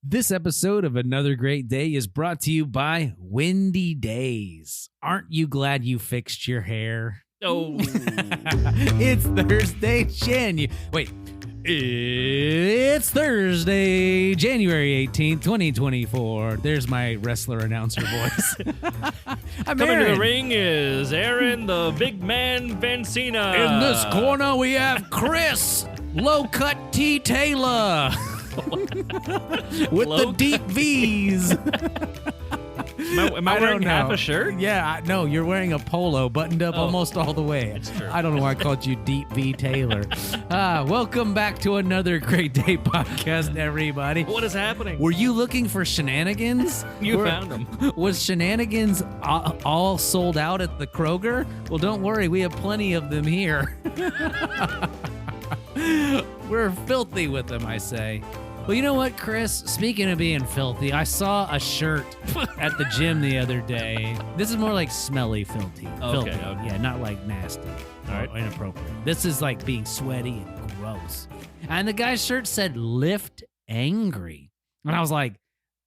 This episode of Another Great Day is brought to you by Windy Days. Aren't you glad you fixed your hair? Oh. It's Thursday, It's Thursday, January 18th, 2024. There's my wrestler announcer voice. Coming to the ring is Aaron the Big Man Vancina. In this corner, we have Chris Low Cut T. Taylor. With the deep V's. Am I wearing half a shirt? Yeah, no, you're wearing a polo buttoned up almost all the way. That's true. I don't know why I called you Deep V Taylor. Welcome back to Another Great Day podcast, everybody. What is happening? Were you looking for shenanigans? Found them. Was shenanigans all sold out at the Kroger? Well, don't worry, we have plenty of them here. We're filthy with them, I say. Well, you know what, Chris? Speaking of being filthy, I saw a shirt at the gym the other day. This is more like smelly filthy. Okay. Yeah, not like nasty or inappropriate. This is like being sweaty and gross. And the guy's shirt said "Lift Angry," and I was like,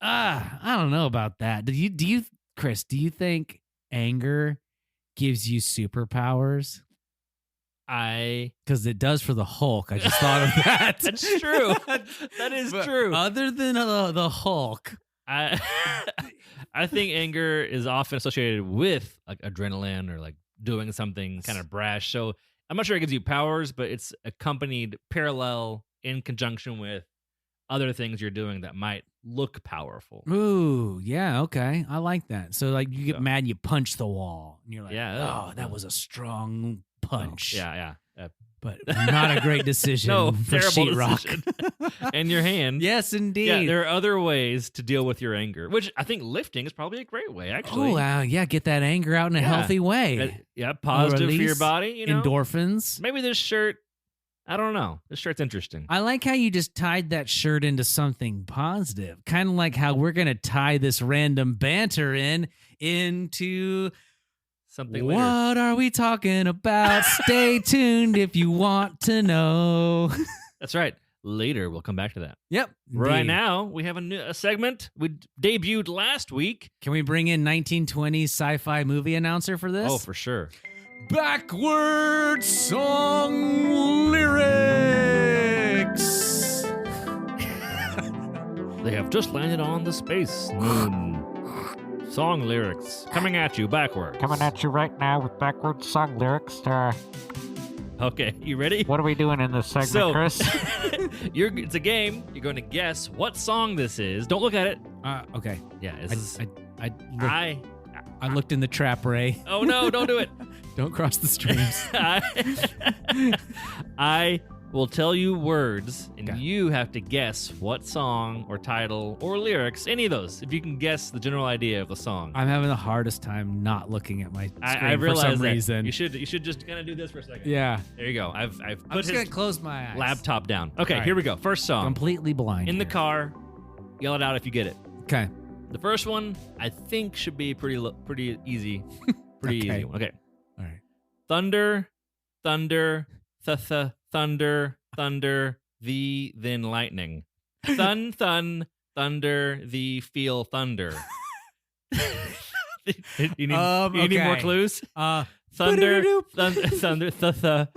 I don't know about that. Do you, Chris? Do you think anger gives you superpowers? Because it does for the Hulk. I just thought of that. That's true. That is true. Other than the Hulk, I think anger is often associated with like adrenaline or like doing something kind of brash. So I'm not sure it gives you powers, but it's accompanied parallel in conjunction with other things you're doing that might look powerful. Ooh, yeah, okay. I like that. So like you get mad and you punch the wall. And you're like, that was a strong punch. Yeah. But not a great decision for terrible sheetrock. decision. And your hand. Yes, indeed. Yeah, there are other ways to deal with your anger, which I think lifting is probably a great way, actually. Oh, wow. Yeah, get that anger out in a healthy way. Positive for your body. You know? Endorphins. Maybe this shirt, I don't know. This shirt's interesting. I like how you just tied that shirt into something positive. Kind of like how we're going to tie this random banter into... something later. What are we talking about? Stay tuned if you want to know. That's right. Later, we'll come back to that. Yep. Right indeed. now, we have a segment we debuted last week. Can we bring in 1920s sci-fi movie announcer for this? Oh, for sure. Backward song lyrics. They have just landed on the space moon. Song lyrics coming at you backwards. Coming at you right now with backwards song lyrics. Okay, you ready? What are we doing in this segment, Chris? It's a game. You're going to guess what song this is. Don't look at it. Okay. Yeah, I looked in the trap, Ray. Oh no! Don't do it. Don't cross the streams. I will tell you words, and you have to guess what song or title or lyrics, any of those. If you can guess the general idea of the song. I'm having the hardest time not looking at my screen I realize for some reason. You should just kind of do this for a second. Yeah. There you go. I've I'm put just gonna close my eyes. laptop down. Okay, All right. Here we go. First song. Completely blind. In the here. car. Yell it out if you get it. Okay. The first one I think should be pretty easy. Pretty Okay. easy one. Okay. All right. Thunder, thunder, thunder, thunder, the then lightning. Thun, thunder, the feel thunder. You need more clues? Thunder, thunder.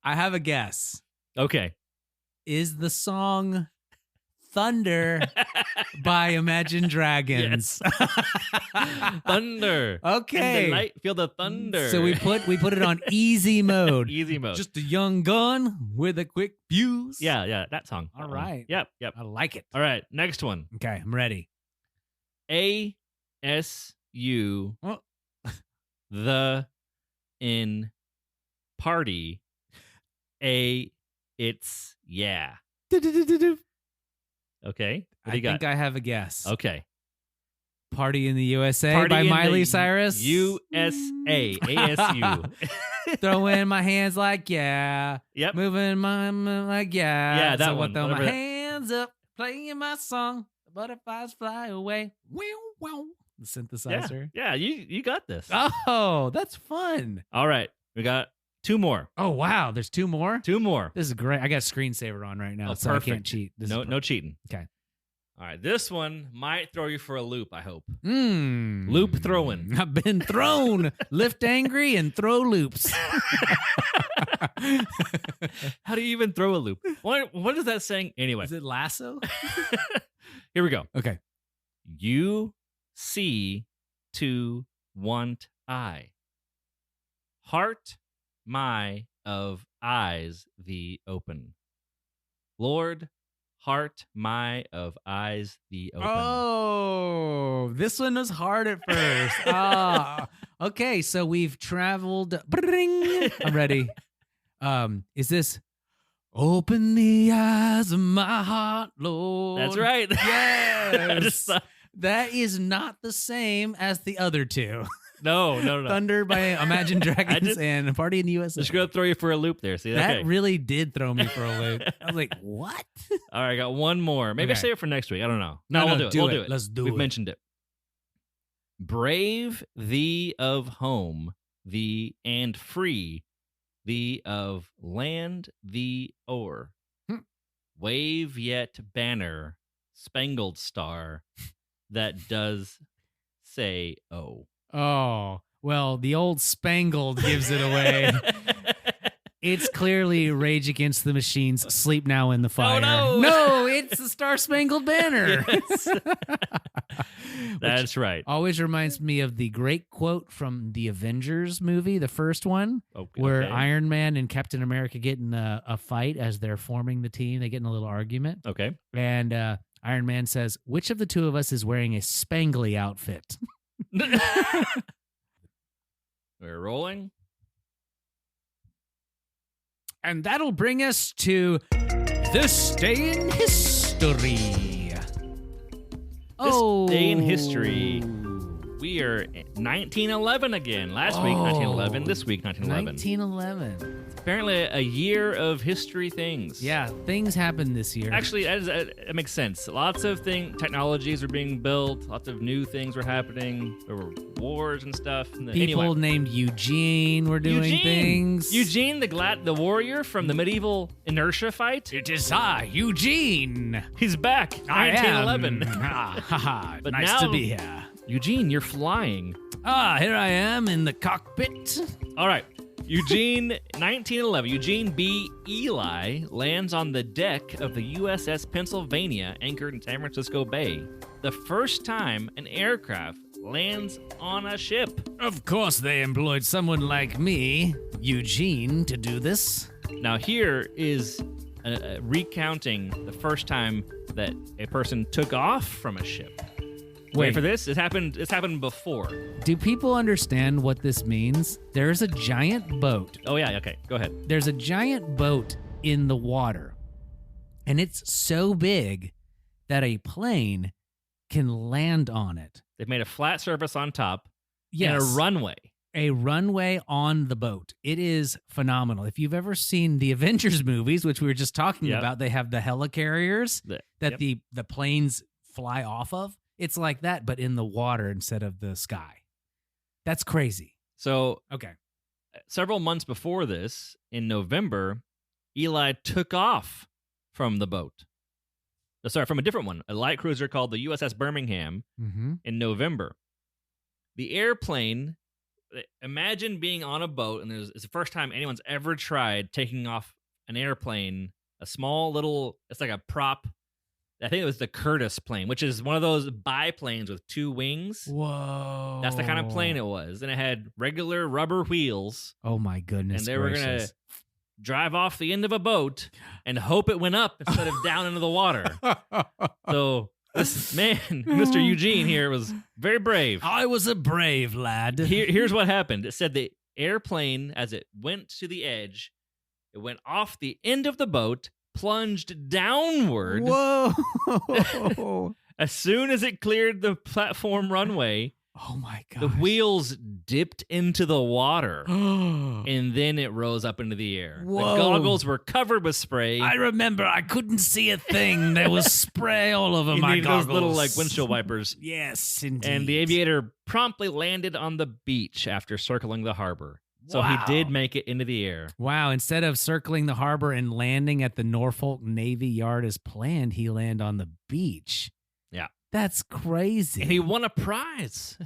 I have a guess. Okay. Is the song Thunder by Imagine Dragons? Yes. Thunder. Okay. And feel the thunder. So we put it on easy mode. Easy mode. Just a young gun with a quick fuse. Yeah, that song. All right. Yep. I like it. All right, next one. Okay, I'm ready. ASU Oh. the in party it's yeah. Okay. What do you got? think I have a guess. Okay. Party in the USA Party by in Miley the Cyrus. USA. ASU. Throwing my hands like yeah. Yep. Moving my like yeah. Yeah, that so one. Throw my Whatever that- hands up, playing my song. The butterflies fly away. Wow, wow. The synthesizer. Yeah, you got this. Oh, that's fun. All right. We got two more. Oh, wow. There's two more? Two more. This is great. I got a screensaver on right now, Oh, so perfect. I can't cheat. No cheating. Okay. All right, this one might throw you for a loop, I hope. Loop throwing. I've been thrown. Lift angry and throw loops. How do you even throw a loop? What is that saying? Anyway. Is it lasso? Here we go. Okay. You see to want I. Heart my of eyes the open. Lord, heart my of eyes the open. Oh, this one was hard at first. Okay, so we've traveled. Bring. I'm ready. Is this open the eyes of my heart, Lord? That's right. Yes. That is not the same as the other two. No. Thunder by Imagine Dragons and A Party in the USA. Just gonna throw you for a loop there. See that okay. really did throw me for a loop. I was like, what? All right, I got one more. Maybe Okay. I'll save it for next week. I don't know. No, we'll do it. We'll do it. Let's do We've it. mentioned it. Brave thee of home, thee and free, thee of land, thee o'er. Wave yet banner, spangled star, that does say oh. Oh, well, the old Spangled gives it away. It's clearly Rage Against the Machine's Sleep Now in the Fire. no. No, it's the Star Spangled Banner. Yes. That's right. Always reminds me of the great quote from the Avengers movie, the first one, where Okay. Iron Man and Captain America get in a fight as they're forming the team. They get in a little argument. Okay. And Iron Man says, which of the two of us is wearing a spangly outfit? We're rolling. And that'll bring us to this day in history. This day in history. We are 1911 again. Last week, 1911. This week, 1911. 1911. Apparently, a year of history things. Yeah, things happened this year. Actually, it makes sense. Lots of technologies were being built. Lots of new things were happening. There were wars and stuff. People named Eugene were doing things. Eugene, the warrior from the medieval inertia fight. It is I, Eugene. He's back. 1911. But nice now, to be here. Eugene, you're flying. Here I am in the cockpit. All right. Eugene, 1911, Eugene B. Eli lands on the deck of the USS Pennsylvania, anchored in San Francisco Bay. The first time an aircraft lands on a ship. Of course, they employed someone like me, Eugene, to do this. Now, here is recounting the first time that a person took off from a ship. Wait for this. It's happened before. Do people understand what this means? There's a giant boat. Oh, yeah. Okay. Go ahead. There's a giant boat in the water, and it's so big that a plane can land on it. They've made a flat surface on top Yes. and a runway. A runway on the boat. It is phenomenal. If you've ever seen the Avengers movies, which we were just talking about, they have the helicarriers that the planes fly off of. It's like that, but in the water instead of the sky. That's crazy. So, Okay. several months before this, in November, Eli took off from the boat. Sorry, from a different one, a light cruiser called the USS Birmingham in November. The airplane, imagine being on a boat, and it's the first time anyone's ever tried taking off an airplane, a small little, it's like a prop. I think it was the Curtiss plane, which is one of those biplanes with two wings. Whoa. That's the kind of plane it was. And it had regular rubber wheels. Oh, my goodness. And they were going to drive off the end of a boat and hope it went up instead of down into the water. So this man, Mr. Eugene here, was very brave. I was a brave lad. Here's what happened. It said the airplane, as it went to the edge, it went off the end of the boat, plunged downward. Whoa. As soon as it cleared the platform runway, oh my god, the wheels dipped into the water and then it rose up into the air. Whoa. The goggles were covered with spray. I remember I couldn't see a thing. There was spray all over You my need goggles. those little like windshield wipers. Yes, indeed. And the aviator promptly landed on the beach after circling the harbor. So Wow. he did make it into the air. Wow, instead of circling the harbor and landing at the Norfolk Navy Yard as planned, he landed on the beach. That's crazy. And he won a prize.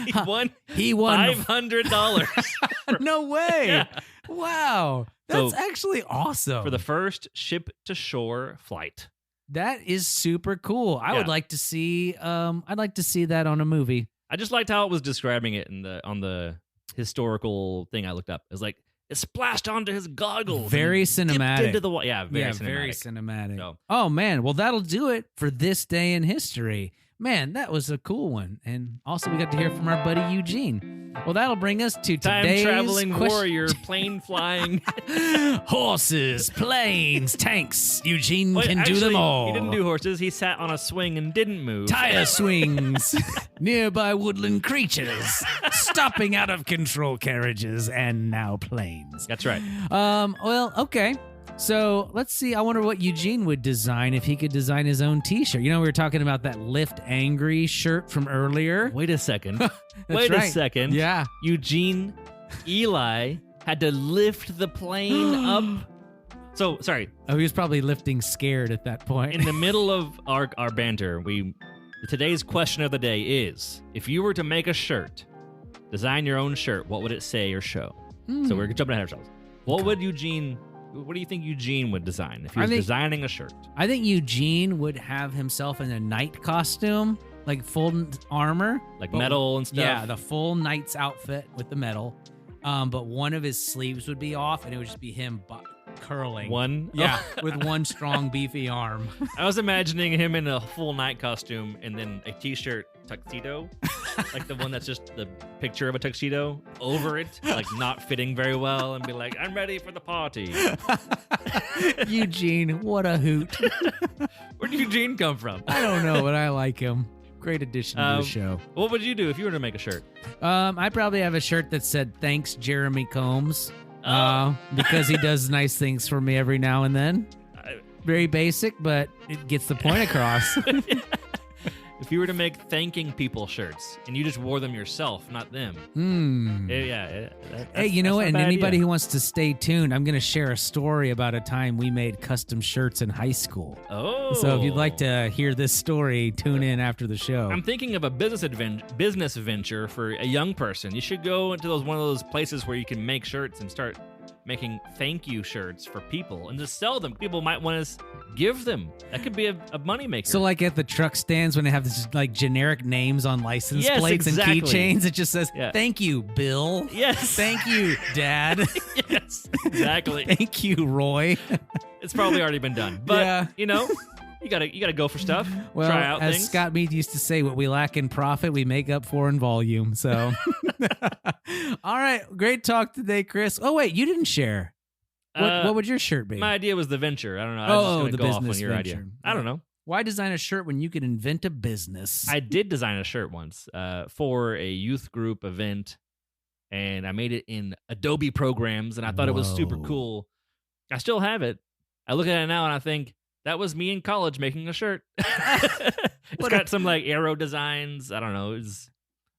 He won $500. No way. Yeah. Wow. That's actually awesome. For the first ship-to-shore flight. That is super cool. I Yeah. would like to see I'd like to see that on a movie. I just liked how it was describing it on the historical thing I looked up. It was like, it splashed onto his goggles. Very and dipped cinematic. into the water. Yeah, very cinematic. Very cinematic. So- Oh man, well that'll do it for this day in history. Man, that was a cool one. And also we got to hear from our buddy Eugene. Well, that'll bring us to today's Time-traveling question. warrior, plane flying. Horses, planes, tanks. Eugene Wait, can do actually, them all. He didn't do horses. He sat on a swing and didn't move. Tire swings, nearby woodland creatures, stopping out of control carriages, and now planes. That's right. Well, okay. So let's see. I wonder what Eugene would design if he could design his own T-shirt. You know, we were talking about that Lift Angry shirt from earlier. Wait a second. That's Wait right. a second. Yeah. Eugene, Eli had to lift the plane up. So, sorry. Oh, he was probably lifting scared at that point. In the middle of our banter, today's question of the day is, if you were to make a shirt, design your own shirt, what would it say or show? So we're jumping ahead of ourselves. What do you think Eugene would design if he was designing a shirt? I think Eugene would have himself in a knight costume, like full armor. Like metal and stuff? Yeah, the full knight's outfit with the metal. But one of his sleeves would be off, and it would just be him curling. One? Yeah, with one strong, beefy arm. I was imagining him in a full knight costume and then a t-shirt tuxedo, like the one that's just the picture of a tuxedo over it, like not fitting very well, and be like, I'm ready for the party. Eugene, what a hoot. Where did Eugene come from? I don't know, but I like him. Great addition to the show. What would you do if you were to make a shirt? I'd probably have a shirt that said, thanks, Jeremy Combs, because he does nice things for me every now and then. Very basic, but it gets the point across. If you were to make thanking people shirts and you just wore them yourself, not them. Hey, you know what? that's And not a bad anybody idea. who wants to stay tuned, I'm going to share a story about a time we made custom shirts in high school. Oh. So if you'd like to hear this story, tune in after the show. I'm thinking of a business venture for a young person. You should go into one of those places where you can make shirts and start making thank you shirts for people and just sell them. People might want to give them. That could be a moneymaker. So like at the truck stands when they have this like generic names on license Yes, plates exactly. and keychains, it just says, Yeah. thank you, Bill. Yes. Thank you, Dad. Yes, exactly. Thank you, Roy. It's probably already been done. But, Yeah. you gotta go for stuff. Well, try out as things. Scott Mead used to say, what we lack in profit, we make up for in volume. So, all right. Great talk today, Chris. Oh, wait, you didn't share. What would your shirt be? My idea was the venture. I don't know. I was Oh, just the going to go off on business your venture. idea. I don't know. Why design a shirt when you could invent a business? I did design a shirt once for a youth group event, and I made it in Adobe programs, and I thought it was super Whoa. cool. I still have it. I look at it now, and I think, that was me in college making a shirt. It's got some like arrow designs. I don't know. It's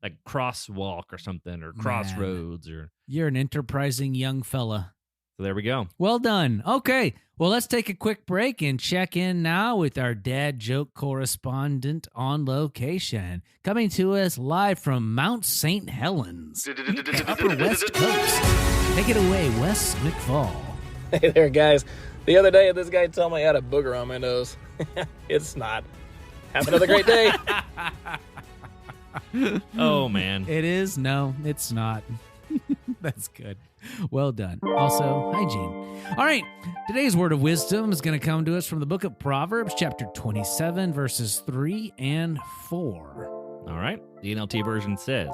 like crosswalk or something, or crossroads, or You're an enterprising young fella. so there we go. Well done. Okay. Well, let's take a quick break and check in now with our dad joke correspondent on location. Coming to us live from Mount St. Helens, the Upper West Coast. Take it away, Wes McFall. Hey there, guys. The other day, this guy told me I had a booger on my nose. It's not. Have another great day. Oh man. It is? No, it's not. That's good. Well done. Also, hygiene. All right. Today's word of wisdom is going to come to us from the book of Proverbs, chapter 27, verses 3 and 4. All right. The NLT version says,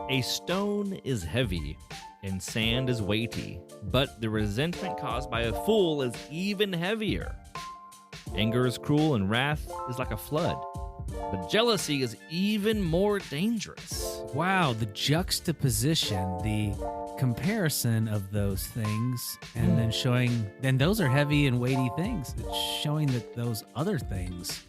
"A stone is heavy and sand is weighty, but the resentment caused by a fool is even heavier. Anger is cruel and wrath is like a flood, but jealousy is even more dangerous." Wow, the juxtaposition, the comparison of those things, and then showing, then those are heavy and weighty things. It's showing that those other things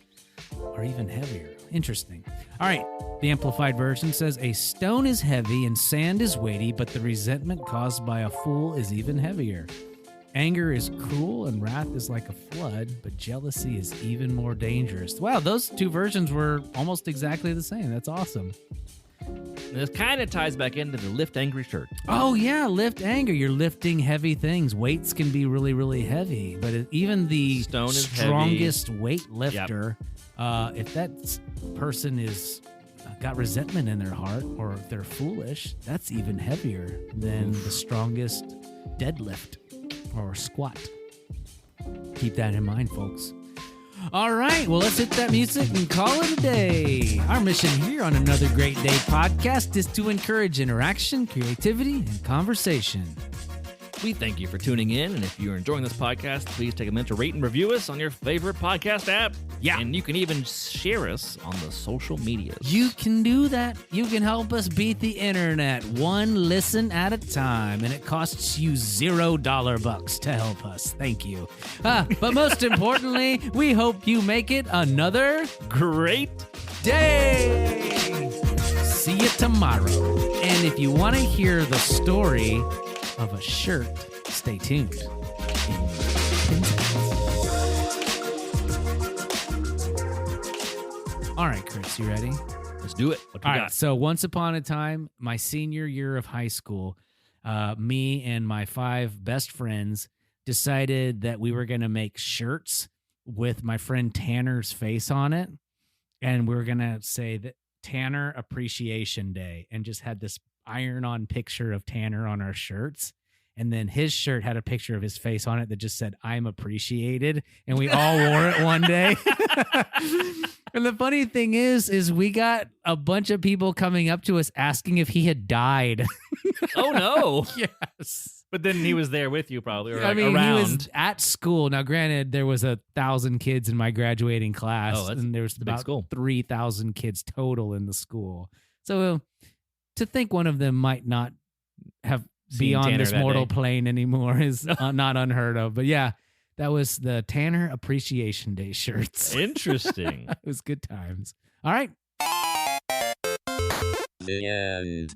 are even heavier. Interesting. All right, the Amplified Version says, "A stone is heavy and sand is weighty, but the resentment caused by a fool is even heavier." Anger is cruel and wrath is like a flood, but jealousy is even more dangerous. Wow, those two versions were almost exactly the same. That's awesome. And this kind of ties back into the lift angry shirt. Oh, yeah, lift anger. You're lifting heavy things. Weights can be really, really heavy, but even the Stone is strongest weight lifter, if that person is got resentment in their heart or if they're foolish, that's even heavier than the strongest deadlift or squat. Keep that in mind, folks. All right, well, let's hit that music and call it a day. Our mission here on Another Great Day podcast is to encourage interaction, creativity, and conversation. We thank you for tuning in, and if you're enjoying this podcast, please take a minute to rate and review us on your favorite podcast app. Yeah. And you can even share us on the social medias. You can do that. You can help us beat the internet one listen at a time, and it costs you $0 to help us. Thank you. But most importantly, we hope you make it another great day. See you tomorrow. And if you want to hear the story of a shirt, stay tuned. All right, Chris, you ready? Let's do it. What do All we right, got? so once upon a time, my senior year of high school, me and my 5 best friends decided that we were going to make shirts with my friend Tanner's face on it. And we were going to say that Tanner Appreciation Day and just had this iron-on picture of Tanner on our shirts. And then his shirt had a picture of his face on it that just said, "I'm appreciated." And we all wore it one day. And the funny thing is we got a bunch of people coming up to us asking if he had died. Oh, no. Yes. But then he was there with you probably, or I mean, around. he was at school. Now, granted, there was 1,000 kids in my graduating class, Oh, that's and there was a big about school. 3,000 kids total in the school. So to think one of them might not have be Seen on Tanner this that mortal day. plane anymore is not unheard of. But yeah, that was the Tanner Appreciation Day shirts. Interesting. It was good times. All right. The end.